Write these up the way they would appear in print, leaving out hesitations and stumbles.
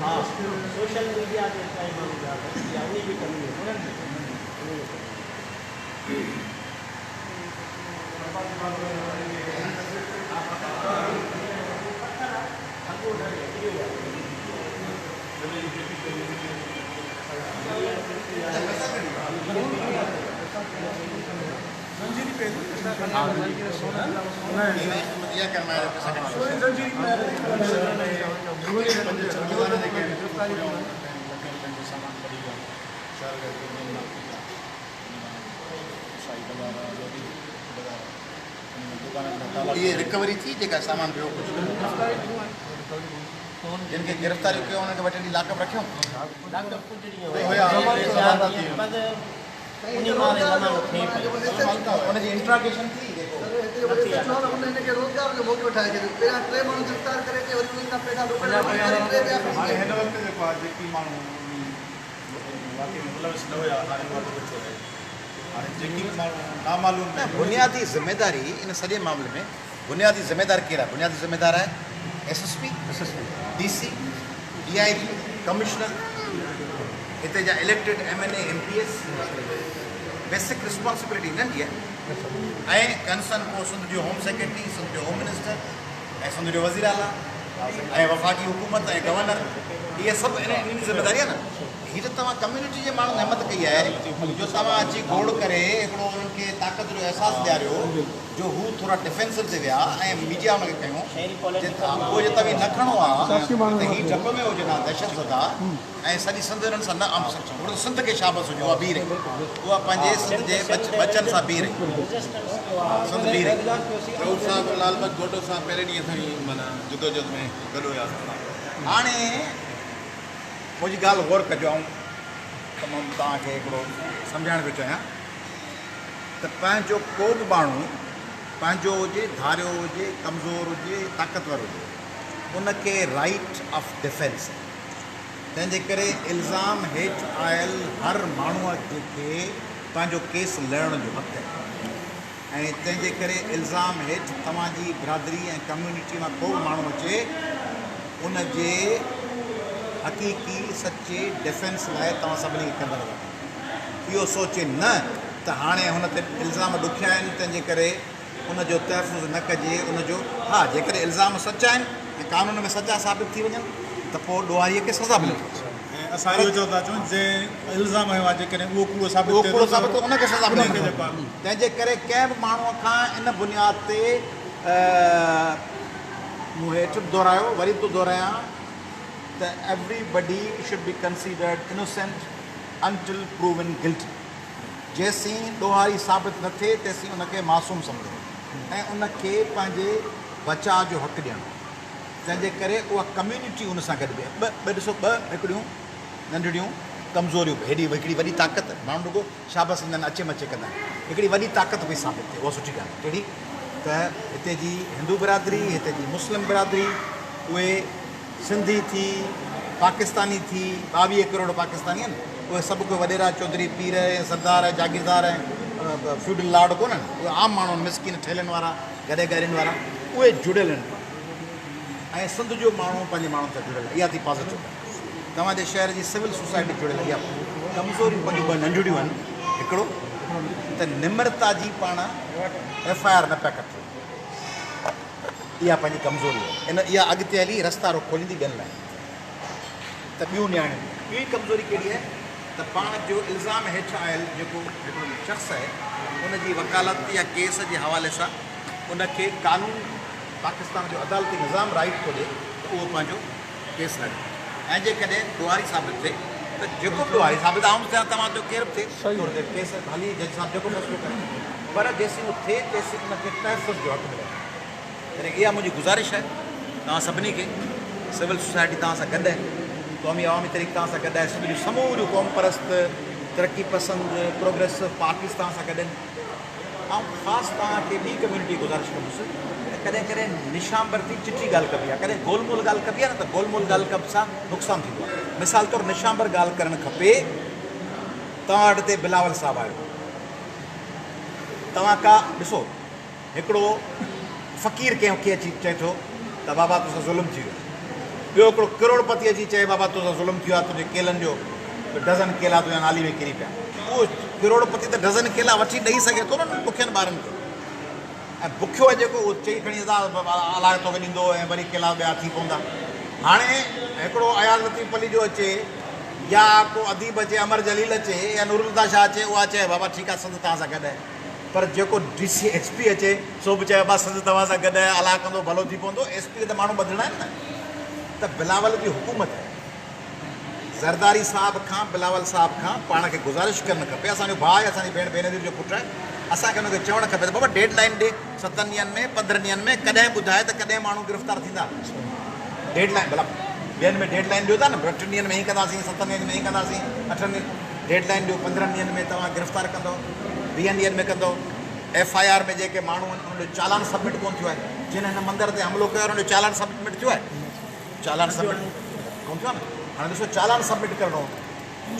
हाँ social media के time में भी कमी है ये रिकवरी थी जेका सामान पियो जिनके गिरफ्तारी कयो उन्हनि खे वठी लाकअप रखियो उनजी इंट्रागेशन थी रोज़गार जो मौक़ो ठाहे छॾियो पहिरियां 3 माण्हू गिरफ़्तार करे वरी उन्हनि खां पैसा हिन वक़्तु जेको आहे जेकी माण्हू वाक़ई मुलविस न हुया हाणे जेकी माण्हू नामालूम बुनियादी ज़िम्मेदारी इन सॼे मामले में बुनियादी ज़िम्मेदार केरु आहे बुनियादी ज़िम्मेदार आहे SSP DC DIG कमिश्नर हिते जा elected MNA MPS basic responsibility नंढी आहे ऐं कंसर्न पोइ सिंध जो होम सेक्रेटरी सिंध जो होम मिनिस्टर ऐं सिंध जो वज़ीर आला ऐं वफ़ाक़ी हुकूमत ऐं गवर्नर इहे सभु इन ज़िम्मेदारी आहे न हीअ त तव्हां कम्यूनिटी जे माण्हुनि हिमत कई आहे जो तव्हां अची घोड़ करे हिकिड़ो उन्हनि खे ताक़त जो अहसासु ॾियारियो जो हू थोरा डिफेंसिव ते विया ऐं मीडिया हुनखे कयूं पोइ जे तव्हां न खणो आहे त हीअ डप में हुजे न दहशत ज़दा ऐं सॼी सिंध हिननि सां न सिंध खे शाबस हुजे उहा बीह रही उहा पंहिंजे सिंध जे बचनि सां बीह रही सिंध बीह रही राउत साहब लालबाग घोटो सां पहिरें ॾींहं खां ई माना जुदोजहद में गॾु हुया हाणे मुंहिंजी ॻाल्हि गौर कजो ऐं तमामु तव्हांखे हिकिड़ो सम्झाइण पियो चाहियां त पंहिंजो को बि माण्हू पंहिंजो हुजे धारियो हुजे कमज़ोर हुजे ताक़तवर हुजे उनखे राइट ऑफ डिफेंस तंहिंजे करे इल्ज़ाम हेठि आयल हर माण्हूअ खे पंहिंजो केस लड़ण जो हक़ु आहे ऐं तंहिंजे करे इल्ज़ाम हेठि तव्हांजी बिरादरी ऐं कम्यूनिटी मां को बि माण्हू अचे उनजे हक़ीक़ी सचे डिफेंस लाइ तव्हां सभिनी खे कंदा रहो इहो सोचे न त हाणे हुन ते इल्ज़ाम ॾुखिया आहिनि तंहिंजे करे उनजो तहफ़ुज़ न कजे उनजो हा जेकॾहिं इल्ज़ाम सचा आहिनि ऐं कानून में सजा साबित थी वञनि त पोइ ॾोहारीअ खे सज़ा मिले ऐं असां इहो चवंदा अचूं जे इल्ज़ाम हयो आहे जेकॾहिं उहो कूड़ो साबित उनखे सज़ा मिले तंहिंजे करे कंहिं बि माण्हूअ खां इन बुनियाद ते मूं हेठि बि दोहरायो वरी बि थो दोहरायां त everybody should be considered innocent until proven guilty जेसीं ॾोहारी साबित न थिए तेसीं उनखे मासूम सम्झो ऐं उनखे पंहिंजे बचाव जो हक़ु ॾियणो तंहिंजे करे उहा कम्यूनिटी उन सां गॾु बीहे ॾिसो हिकिड़ियूं नंढड़ियूं कमज़ोरियूं हेॾी हिकिड़ी वॾी ताक़त माण्हू रुॻो शाबस ईंदा आहिनि अचे मचे कंदा आहिनि हिकिड़ी वॾी ताक़त भई साबित थिए उहा सुठी ॻाल्हि कहिड़ी त हिते जी हिंदू बिरादरी हिते जी मुस्लिम बिरादरी उहे सिंधी थी पाकिस्तानी थी 22 करोड़ पाकिस्तानी आहिनि उहे सभु कोई वॾेरा चौधरी पीर ऐं सरदार ऐं जागीरदार ऐं फ्यूडल लॉर्ड कोन्हनि उहे आम माण्हू मिसकिन ठेलनि वारा गॾे गॾियुनि वारा उहे जुड़ियल आहिनि ऐं सिंध जो माण्हू पंहिंजे माण्हुनि सां जुड़ियल आहे इहा थी पॉज़िटिव तव्हांजे शहर जी सिविल सोसाइटी जुड़ियल आहे इहा कमज़ोरियूं पंहिंजूं ॿ नंढड़ियूं आहिनि हिकिड़ो त निम्रता जी पाण FIR न पिया कटो इहा पंहिंजी कमज़ोरी आहे इन इहा अॻिते हली रस्ता खोलींदी ॿियनि लाइ त ॿियूं नियाणियूं ॿी कमज़ोरी कहिड़ी आहे त पाण जो इल्ज़ाम हेठि आयल जेको हिकिड़ो शख़्स आहे उनजी वकालत या केस जे हवाले सां उनखे कानून पाकिस्तान जो अदालती निज़ाम राइट थो ॾिए त उहो पंहिंजो केस लड़े ऐं जेकॾहिं ॾोहारी साबित थिए त जेको बि ॾोहारी साबित आउं थियां तव्हां जो केरु बि थिए केस हली जज साहिबु जेको फ़ैसिलो करे पर जेसीं उहो थिए तेसीं उनखे तहफ़ुज़ जो हक़ु मिले यानी इहा मुंहिंजी गुज़ारिश आहे तव्हां सभिनी खे सिविल सोसाइटी तव्हां सां गॾु आहे क़ौमी अवामी तरीक़े तव्हां सां गॾु आहे सॼियूं समूरियूं क़ौम परस्त तरक़ी पसंदि प्रोग्रेसिव पार्टीज़ तव्हां सां गॾु आहिनि ऐं ख़ासि तव्हांखे ॿी कम्यूनिटी गुज़ारिश कंदुसि कॾहिं कॾहिं निशांबर थी चिटी ॻाल्हि कबी आहे, कॾहिं गोलमोल ॻाल्हि कबी आहे न, त गोलमोल ॻाल्हि कब सां नुक़सानु थींदो आहे। मिसाल तौरु निशांबर ॻाल्हि करणु खपे। तव्हां वटि हिते बिलावल साहबु आयो, तव्हां का ॾिसो हिकिड़ो फ़क़ीर कंहिंखे अची चए थो त बाबा तोसां ज़ुल्म थी वियो, ॿियो हिकिड़ो करोड़पति अची चए बाबा तोसां ज़ुल्म थियो आहे, तुंहिंजे केलनि जो डज़न केला तुंहिंजा नाली में किरी पिया। उहो करोड़पति त डज़न केला वठी ॾेई सघे थो न बुखियनि ॿारनि खे, ऐं बुखियो आहे जेको उहो चई खणी अलाए तोखे ॾींदो ऐं वरी केला ॿिया थी पवंदा। हाणे हिकिड़ो अयाज़ लतीफ़ अली जो अचे या को अदीब अचे, अमर जलील अचे या नूरुल्ला शाह अचे, उहा चए बाबा ठीकु आहे संद तव्हां सां गॾु आहे। पर जेको DC SP अचे सो बि चए बाबा संद तव्हां सां गॾु आहे, अलाह कंदो भलो थी पवंदो। SP खे त माण्हू ॿधणा आहिनि न। त बिलावल जी हुकूमत आहे, ज़रदारी साहिब खां बिलावल साहिब खां पाण खे गुज़ारिश करणु खपे। असांजो भाउ आहे, असांजी भेण भेनरुनि जो पुटु आहे, असांखे हुनखे चवणु खपे त बाबा डेड लाइन ॾे 7 ॾींहंनि में 15 ॾींहंनि में कॾहिं ॿुधाए त कॾहिं माण्हू गिरफ़्तार थींदा। डेड लाइन भला ॿियनि में डेड लाइन ॾियो था न, 8 ॾींहंनि में ई कंदासीं, 7 ॾींहंनि में ई कंदासीं, 8 ॾींहंनि डेड लाइन ॾियो, 15 ॾींहंनि में तव्हां गिरफ़्तार कंदव, 20 ॾींहंनि में कंदव। FIR में जेके माण्हू आहिनि उन्हनि जो चालान सबमिट कोन थियो आहे, जिन हिन मंदर ते हमलो कयो उन्हनि जो चालान सबमिट थियो आहे, चालान सबमिट कोन थियो आहे न। हाणे ॾिसो चालान सबमिट करिणो,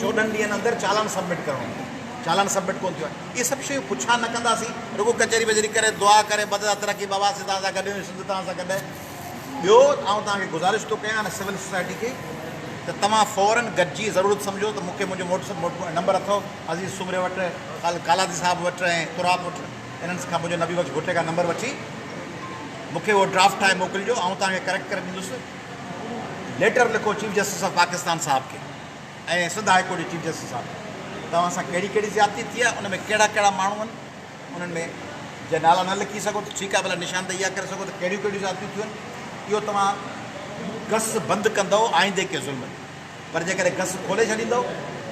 14 ॾींहंनि अंदरि चालान सबमिट करिणो, चालान सबमिट कोन थियो आहे। इहे सभु शयूं पुछा न कंदासीं, रुगो कचहरी वचहरी करे दुआ करे बदला तरक़ी बाबा से तव्हां सां गॾु सिंध तव्हां सां गॾु आहे। ॿियो आउं तव्हांखे गुज़ारिश थो कयां न सिविल सोसाइटी खे त तव्हां फ़ौरन गॾिजी ज़रूरत सम्झो त मूंखे मुंहिंजो नंबर अथव अज़ीज़ सुमरे वटि, कालादी साहिब वटि ऐं तुराब वटि, इन्हनि खां मुंहिंजो नबी बख़्श भुट्टे खां नंबर वठी मूंखे उहो ड्राफ्ट ठाहे मोकिलिजो, ऐं तव्हांखे करेक्ट करे ॾींदुसि। लेटर लिखो चीफ जस्टिस ऑफ पाकिस्तान साहिब खे ऐं सिंध हाई कोर्ट जे चीफ जस्टिस साहिब, तव्हां सां कहिड़ी कहिड़ी ज़्यादती थी आहे, उन में कहिड़ा कहिड़ा माण्हू आहिनि, उन्हनि में जे नाला न लिखी सघो त ठीकु आहे, भला निशानदेही इहा करे सघो त कहिड़ियूं कहिड़ियूं ज़्यादतियूं थियूं आहिनि। इहो तव्हां गस बंदि कंदव आईंदे के ज़ुल्म, पर जेकॾहिं गस खोले छॾींदव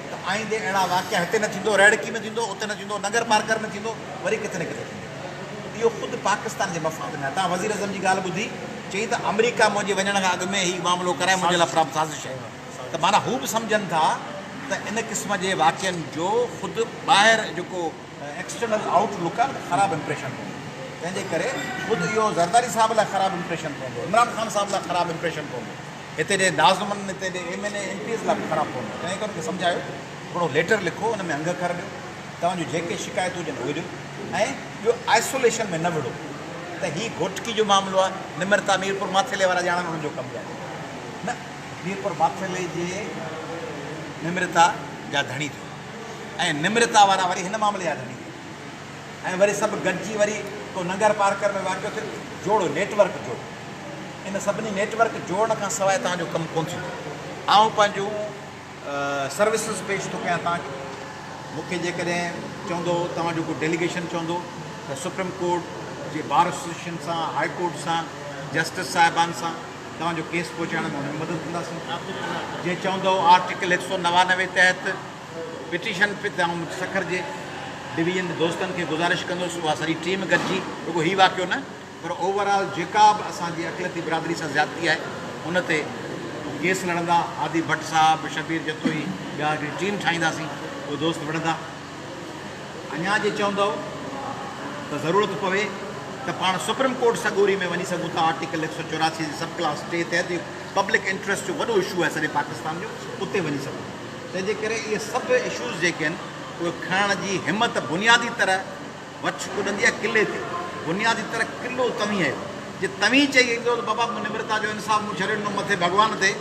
त आईंदे अहिड़ा वाक़िया हिते न थींदो, रैड़की में थींदो, उते न थींदो, नगर पार्कर में थींदो, वरी किथे न किथे थींदो। इहो ख़ुदि पाकिस्तान जे मफ़ाद में आहे। तव्हां वज़ीर अज़म जी ॻाल्हि ॿुधी, चई त अमरीका मुंहिंजे वञण खां अॻु में हीउ मामिलो कराए मुंहिंजे लाइ प्राप्त साज़िश आहे, त माना हू बि सम्झनि था त इन क़िस्म जे वाक़िअनि जो ख़ुदि ॿाहिरि जेको एक्सटर्नल आउटलुक आहे ख़राबु इम्प्रेशन पवंदो, तंहिंजे करे ख़ुदि इहो ज़रदारी साहिब लाइ ख़राबु इम्प्रेशन पवंदो, इमरान ख़ान साहिब लाइ ख़राबु इम्प्रेशन पवंदो, हिते ॾे नाज़मन हिते ॾे MNA MPs लाइ बि ख़राबु पवंदो। तंहिं करे सम्झायो, हिकिड़ो लेटर लिखो, हुन में अंग कर ॾियो, तव्हांजूं जेके शिकायतूं हुजनि उहे ॾियो, ऐं ॿियो आइसोलेशन में न विड़ो त हीउ घोटकी जो मामिलो आहे। निमृता मीरपुर माथेले वारा ॼाणनि हुननि जो कमु आहे न, मीरपुर माथेले जे निमृता जा धणी थियो, ऐं निमृता वारा वरी हिन मामले जा धणी थियो, ऐं वरी सभु गॾिजी वरी को नगर पार्कर में वाक़ियो थियो। जोड़ो, नेटवर्क जोड़ो, इन सभिनी नेटवर्क जोड़ण खां सवाइ तव्हांजो कमु कोन थींदो। आउं पंहिंजूं सर्विसिस पेश थो कयां तव्हांखे। मूंखे जेकॾहिं चवंदो तव्हांजो को डेलीगेशन चवंदो त सुप्रीम कोर्ट जे बार एसोसिएशन सां, हाई कोर्ट सां, जस्टिस साहिबान सां तव्हांजो केस पहुचाइण में हुननि मदद कंदासीं। जे चवंदो आर्टिकल 199 तहत पिटीशन पे तव्हां सखर जे डिवीजन दोस्तनि खे गुज़ारिश कंदुसि, उहा सॼी टीम गॾिजी, रुगो हीउ वाक़ियो न पर ओवरऑल जेका बि असांजी अक़लियती बिरादरी सां ज़्यादती आहे उन ते केस लड़ंदा। आदि भट्ट साहिब, शबीर जतोई, ॿिया हिकिड़ी टीम ठाहींदासीं, उहे दोस्त विढ़ंदा। अञा जे चवंदव त ज़रूरत पवे त पाण सुप्रीम कोर्ट सॻोरी में वञी सघूं था, आर्टिकल 184 जे सब क्लास 3 तहत पब्लिक इंट्रस्ट जो वॾो इशू आहे सॼे पाकिस्तान जो, उते वञी सघूं। तंहिंजे करे इहे सभु इशूज़ जेके आहिनि उहे खणण जी हिमत बुनियादी तरह वछ कुॾंदी आहे किले ते, बुनियादी तरह किलो तव्हीं आहियो। जे तव्हीं चई ईंदो त बाबा निमृता जो इंसाफ़ मूं छॾे ॾिनो मथे भॻवान ते,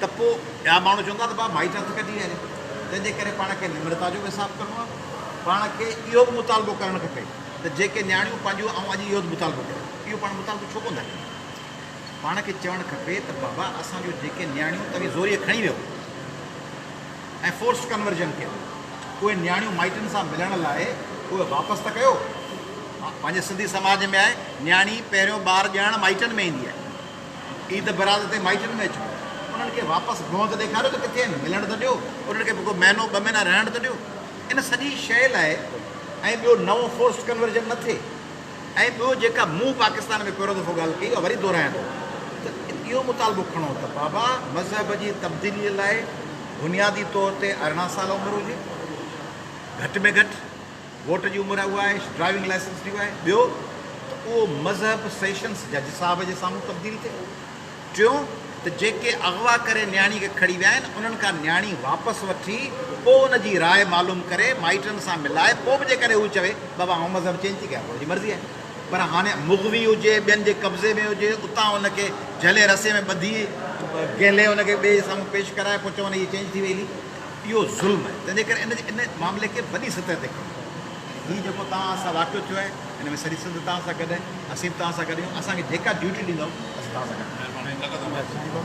त पोइ ॿिया माण्हू चवंदा त बाबा माइट हथ कढी आहे। तंहिंजे करे पाण खे निमृता जो बि हिसाबु करिणो आहे, पाण खे इहो बि मुतालबो करणु खपे त जेके न्याणियूं पंहिंजूं ऐं अॼु इहो मुतालबो कयो, इहो पाण मुतालबो छो कोन था कयूं। पाण खे चवणु खपे त बाबा असांजो जेके न्याणियूं तव्हीं ज़ोरीअ खणी वियो ऐं फोर्स कन्वर्जन कयो, उहे न्याणियूं माइटनि सां मिलण लाइ उहे वापसि त कयो। पंहिंजे सिंधी समाज में आहे न्याणी पहिरियों ॿार ॼणणु माइटनि में ईंदी आहे, ईद बरात ते माइटनि में अचो, उन्हनि खे वापसि मुंहं त ॾेखारियो त किथे आहिनि, मिलण त ॾियो, उन्हनि खे को महीनो 2 महीना रहण त ॾियो। इन सॼी शइ लाइ ऐं ॿियो नओं फोर्स कन्वर्जन न थिए। ऐं ॿियो जेका मूं पाकिस्तान में पहिरियों दफ़ो ॻाल्हि कई, वरी दोहिरायां थो त इहो मुतालबो खणो त बाबा मज़हब जी तब्दीलीअ लाइ बुनियादी तौर ते 18 साल उमिरि हुजे, घटि में घटि वोट जी उमिरि उहा आहे, ड्राइविंग लाइसेंस जी आहे। ॿियो त उहो मज़हब सेशंस जज साहब जे साम्हूं तब्दील थिए। टियों त जेके अगवा करे न्याणी खे खणी विया आहिनि उन्हनि खां न्याणी वापसि वठी पोइ उन जी राय मालूम करे माइटनि सां मिलाए पोइ बि जेकॾहिं हू चवे बाबा आउं मज़हब चेंज थी कयां, उनजी मर्ज़ी आहे। पर हाणे मुग़वी हुजे ॿियनि जे कब्ज़े में हुजे उतां उनखे झले रसे में ॿधी गेले उनखे ॿिए साम्हूं पेश कराए पोइ चवनि हीअ चेंज थी वई हली, इहो ज़ुल्म आहे। तंहिंजे करे इन मामले खे वॾी सतह ते खणो। हीउ जेको तव्हां सां वाक़ियो थियो आहे हिन में सॼी सिंध तव्हां सां गॾु आहे, असीं बि तव्हां सां गॾु आहियूं। असांखे जेका ड्यूटी ॾींदव असां तव्हां सां गॾु। महिरबानी लॻंदो